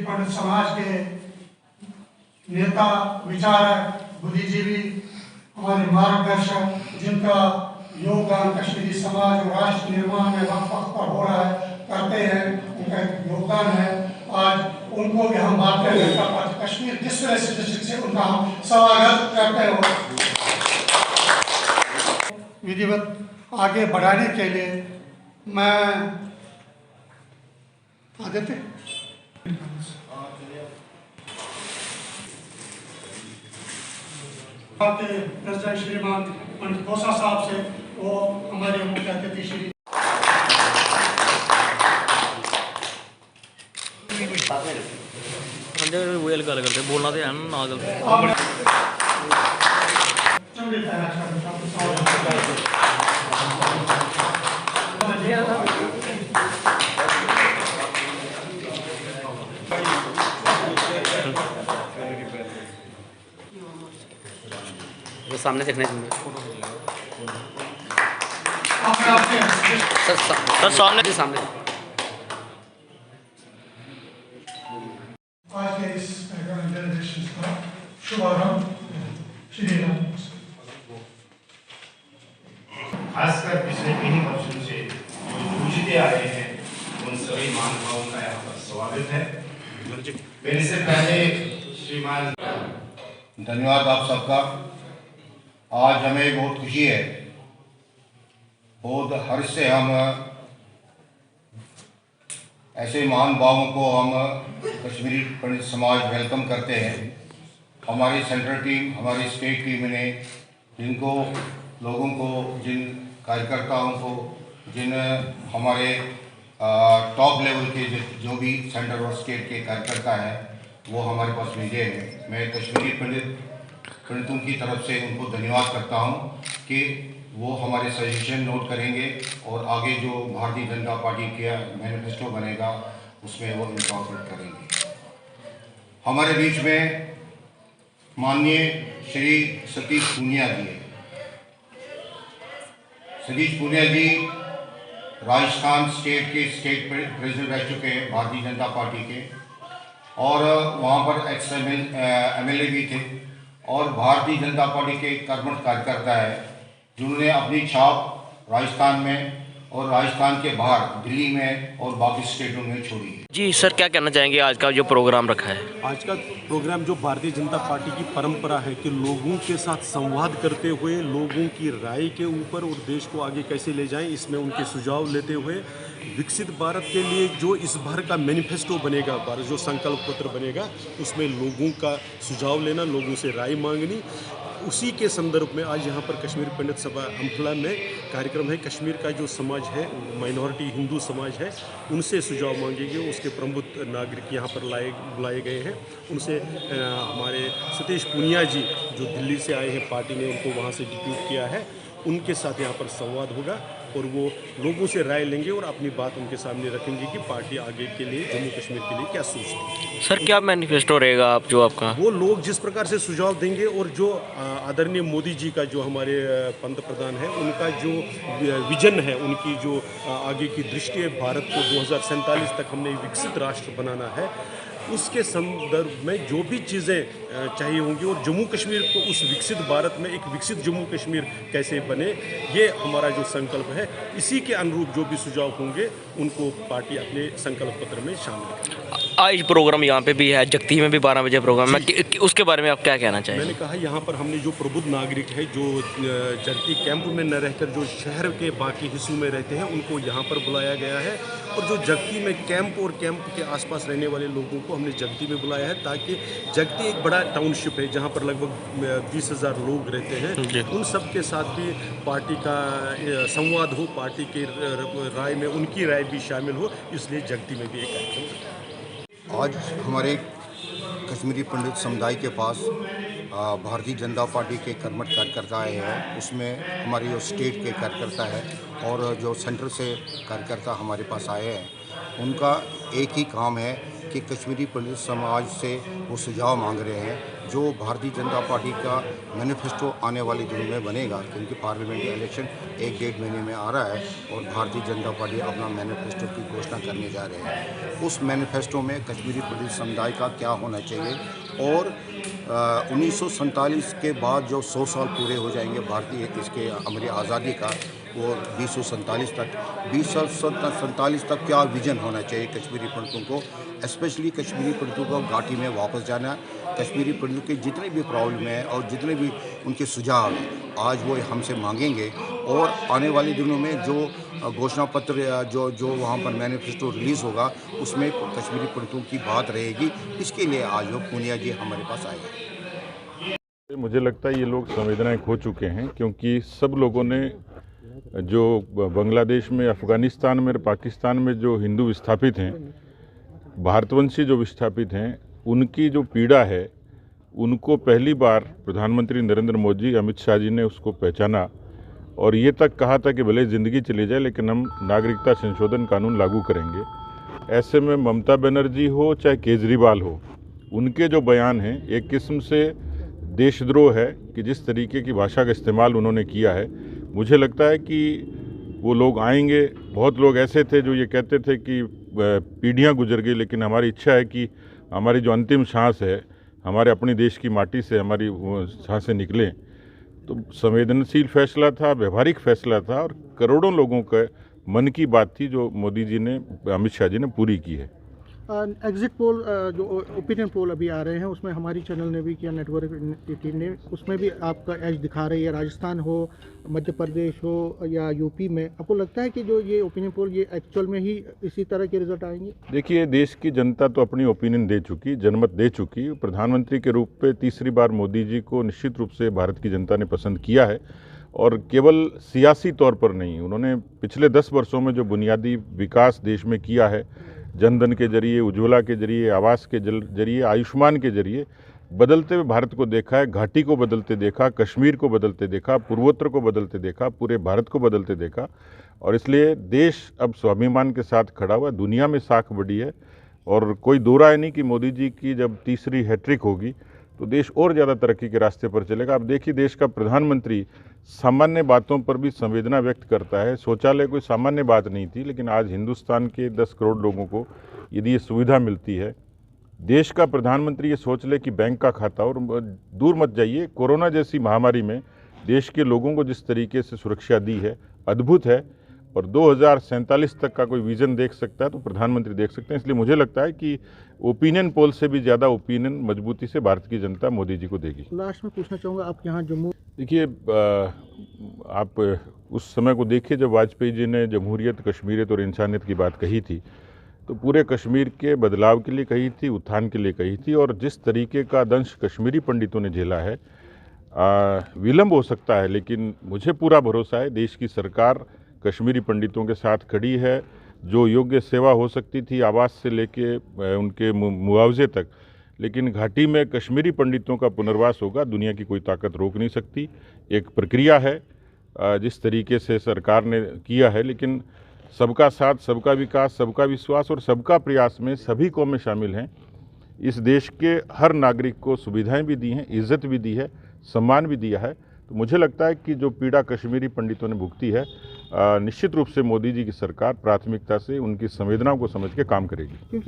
पंडित समाज के नेता, विचारक, बुद्धिजीवी, हमारे मार्गदर्शक, जिनका योगदान कश्मीरी समाज और राष्ट्र निर्माण में वक्त वक्त पर हो रहा है, करते हैं, उनका योगदान है। आज उनको भी हम भारतीय जनता पार्टी कश्मीर डिस्ट्रिक्ट से उनका हम स्वागत करते हैं। विधिवत आगे बढ़ाने के लिए मैं आदित्य प्रेसिडेंट श्रीमान पंडित खोसा साहब से, वो हमारे मुख्य अतिथि श्री वेल गल करते बोलना तो है ना वो सामने देखने सर सामने सामने आज के इस का शुभारंभ श्री राम। खासकर पिछले 3 वर्षों से जो जूझते आ रहे हैं उन सभी महानुभावों का यहाँ पर स्वागत है। मेरे से पहले श्रीमान धन्यवाद आप सबका। आज हमें बहुत खुशी है, बहुत हर्ष से हम ऐसे महानुभावों को हम कश्मीरी पंडित समाज वेलकम करते हैं। हमारी सेंट्रल टीम, हमारी स्टेट टीम ने जिनको लोगों को, जिन कार्यकर्ताओं को, जिन हमारे टॉप लेवल के जो भी सेंट्रल और स्टेट के कार्यकर्ता हैं वो हमारे पास भेजे हैं। मैं कश्मीरी पंडितों की तरफ से उनको धन्यवाद करता हूं कि वो हमारे सजेशन नोट करेंगे और आगे जो भारतीय जनता पार्टी का मैनिफेस्टो बनेगा उसमें वो इनकॉर्पोरेट करेंगे। हमारे बीच में माननीय श्री सतीश पूनिया जी है। सतीश पूनिया जी राजस्थान स्टेट के स्टेट प्रेसिडेंट रह चुके हैं भारतीय जनता पार्टी के, और वहाँ पर एक्स MLA भी थे और भारतीय जनता पार्टी के कर्मठ कार्यकर्ता है जिन्होंने अपनी छाप राजस्थान में और राजस्थान के बाहर दिल्ली में और बाकी स्टेटों में छोड़ी है। जी सर, क्या कहना चाहेंगे आज का जो प्रोग्राम रखा है? आज का प्रोग्राम जो भारतीय जनता पार्टी की परंपरा है कि लोगों के साथ संवाद करते हुए लोगों की राय के ऊपर और देश को आगे कैसे ले जाएं, इसमें उनके सुझाव लेते हुए विकसित भारत के लिए जो इस बार का मैनिफेस्टो बनेगा, भारत जो संकल्प पत्र बनेगा, उसमें लोगों का सुझाव लेना, लोगों से राय मांगनी, उसी के संदर्भ में आज यहाँ पर कश्मीर पंडित सभा अम्फला में कार्यक्रम है। कश्मीर का जो समाज है, माइनॉरिटी हिंदू समाज है, उनसे सुझाव मांगेंगे। उसके प्रमुख नागरिक यहाँ पर बुलाए गए हैं। उनसे हमारे सतीश पूनिया जी जो दिल्ली से आए हैं, पार्टी ने उनको वहाँ से डिप्यूट किया है, उनके साथ यहाँ पर संवाद होगा और वो लोगों से राय लेंगे और अपनी बात उनके सामने रखेंगे कि पार्टी आगे के लिए, जम्मू कश्मीर के लिए क्या सोचती है। सर क्या मैनिफेस्टो रहेगा आप जो आपका? वो लोग जिस प्रकार से सुझाव देंगे और जो आदरणीय मोदी जी का जो हमारे पंत प्रधान है, उनका जो विजन है, उनकी जो आगे की दृष्टि है, भारत को 2047 तक हमने विकसित राष्ट्र बनाना है, उसके संदर्भ में जो भी चीज़ें चाहिए होंगी और जम्मू कश्मीर को उस विकसित भारत में एक विकसित जम्मू कश्मीर कैसे बने, ये हमारा जो संकल्प है। इसी के अनुरूप जो भी सुझाव होंगे उनको पार्टी अपने संकल्प पत्र में शामिल करेगी। आज प्रोग्राम यहाँ पे भी है, जगती में भी 12 बजे प्रोग्राम है, उसके बारे में आप क्या कहना चाहेंगे? मैंने कहा यहाँ पर हमने जो प्रबुद्ध नागरिक है, जो जगती कैंप में न रहकर जो शहर के बाकी हिस्सों में रहते हैं, उनको यहाँ पर बुलाया गया है। और जो जगती में कैंप और कैंप के आसपास रहने वाले लोगों को हमने जगती में बुलाया है, ताकि जगती एक बड़ा टाउनशिप है जहाँ पर लगभग 20,000 लोग रहते हैं। उन सब के साथ भी पार्टी का संवाद हो, पार्टी के राय में उनकी राय भी शामिल हो, इसलिए जगती में भी एक कार्यक्रम। आज हमारे कश्मीरी पंडित समुदाय के पास भारतीय जनता पार्टी के कर्मठ कार्यकर्ता आए हैं। उसमें हमारे जो स्टेट के कार्यकर्ता है और जो सेंट्रल से कार्यकर्ता हमारे पास आए हैं, उनका एक ही काम है कि कश्मीरी पंडित समाज से वो सुझाव मांग रहे हैं जो भारतीय जनता पार्टी का मैनिफेस्टो आने वाले दिनों में बनेगा, क्योंकि पार्लियामेंट्री इलेक्शन 1-1.5 महीने में आ रहा है और भारतीय जनता पार्टी अपना मैनिफेस्टो की घोषणा करने जा रहे हैं। उस मैनिफेस्टो में कश्मीरी पंडित समुदाय का क्या होना चाहिए और 1947 के बाद जो 100 साल पूरे हो जाएंगे भारतीय इसके हमारी आज़ादी का, वो 2047 तक क्या विजन होना चाहिए कश्मीरी पंडितों को, स्पेशली कश्मीरी पंडितों को घाटी में वापस जाना, कश्मीरी पंडितों के जितने भी प्रॉब्लम हैं और जितने भी उनके सुझाव हैं आज वो हमसे मांगेंगे और आने वाले दिनों में जो घोषणा पत्र जो वहाँ पर मैनिफेस्टो रिलीज़ होगा उसमें कश्मीरी पंडितों की बात रहेगी। इसके लिए आज वो पूनिया जी हमारे पास आए हैं। मुझे लगता है ये लोग संवेदनाएं खो चुके हैं, क्योंकि सब लोगों ने जो बांग्लादेश में, अफ़गानिस्तान में, पाकिस्तान में जो हिंदू विस्थापित हैं, भारतवंशी जो विस्थापित हैं, उनकी जो पीड़ा है उनको पहली बार प्रधानमंत्री नरेंद्र मोदी, अमित शाह जी ने उसको पहचाना और ये तक कहा था कि भले ज़िंदगी चली जाए लेकिन हम नागरिकता संशोधन कानून लागू करेंगे। ऐसे में ममता बनर्जी हो चाहे केजरीवाल हो, उनके जो बयान हैं एक किस्म से देशद्रोह है कि जिस तरीके की भाषा का इस्तेमाल उन्होंने किया है। मुझे लगता है कि वो लोग आएंगे। बहुत लोग ऐसे थे जो ये कहते थे कि पीढ़ियाँ गुजर गई, लेकिन हमारी इच्छा है कि हमारी जो अंतिम सांस है हमारे अपने देश की माटी से हमारी सांसें निकलें। तो संवेदनशील फैसला था, व्यवहारिक फैसला था और करोड़ों लोगों के मन की बात थी जो मोदी जी ने, अमित शाह जी ने पूरी की है। एग्जिट पोल जो ओपिनियन पोल अभी आ रहे हैं उसमें हमारी चैनल ने भी किया, नेटवर्क 18 ने, उसमें भी आपका एज दिखा रही है। राजस्थान हो, मध्य प्रदेश हो या यूपी में, आपको लगता है कि जो ये ओपिनियन पोल ये एक्चुअल में ही इसी तरह के रिजल्ट आएंगे? देखिए, देश की जनता तो अपनी ओपिनियन दे चुकी, जनमत दे चुकी। प्रधानमंत्री के रूप में तीसरी बार मोदी जी को निश्चित रूप से भारत की जनता ने पसंद किया है और केवल सियासी तौर पर नहीं, उन्होंने पिछले 10 वर्षों में जो बुनियादी विकास देश में किया है, जनधन के जरिए, उज्ज्वला के जरिए, आवास के जरिए, आयुष्मान के जरिए बदलते हुए भारत को देखा है। घाटी को बदलते देखा, कश्मीर को बदलते देखा, पूर्वोत्तर को बदलते देखा, पूरे भारत को बदलते देखा और इसलिए देश अब स्वाभिमान के साथ खड़ा हुआ, दुनिया में साख बढ़ी है और कोई दो राय नहीं कि मोदी जी की जब तीसरी हैट्रिक होगी तो देश और ज़्यादा तरक्की के रास्ते पर चलेगा। अब देखिए, देश का प्रधानमंत्री सामान्य बातों पर भी संवेदना व्यक्त करता है। शौचालय कोई सामान्य बात नहीं थी, लेकिन आज हिंदुस्तान के 10 करोड़ लोगों को यदि ये सुविधा मिलती है, देश का प्रधानमंत्री ये सोच ले कि बैंक का खाता, और दूर मत जाइए, कोरोना जैसी महामारी में देश के लोगों को जिस तरीके से सुरक्षा दी है, अद्भुत है और 2047 तक का कोई विजन देख सकता है तो प्रधानमंत्री देख सकते हैं। इसलिए मुझे लगता है कि ओपिनियन पोल से भी ज़्यादा ओपिनियन मजबूती से भारत की जनता मोदी जी को देगी। लास्ट में पूछना चाहूँगा, आप यहाँ जम्मू, देखिए, आप उस समय को देखिए जब वाजपेयी जी ने जमहूरियत, कश्मीरियत और इंसानियत की बात कही थी तो पूरे कश्मीर के बदलाव के लिए कही थी, उत्थान के लिए कही थी और जिस तरीके का दंश कश्मीरी पंडितों ने झेला है, विलंब हो सकता है लेकिन मुझे पूरा भरोसा है देश की सरकार कश्मीरी पंडितों के साथ खड़ी है। जो योग्य सेवा हो सकती थी, आवास से लेके उनके मुआवजे तक, लेकिन घाटी में कश्मीरी पंडितों का पुनर्वास होगा, दुनिया की कोई ताकत रोक नहीं सकती। एक प्रक्रिया है जिस तरीके से सरकार ने किया है, लेकिन सबका साथ, सबका विकास, सबका विश्वास और सबका प्रयास में सभी कौमें शामिल हैं। इस देश के हर नागरिक को सुविधाएं भी दी हैं, इज्जत भी दी है, सम्मान भी दिया है। तो मुझे लगता है कि जो पीड़ा कश्मीरी पंडितों ने भुगती है, निश्चित रूप से मोदी जी की सरकार प्राथमिकता से उनकी संवेदनाओं को समझ के काम करेगी।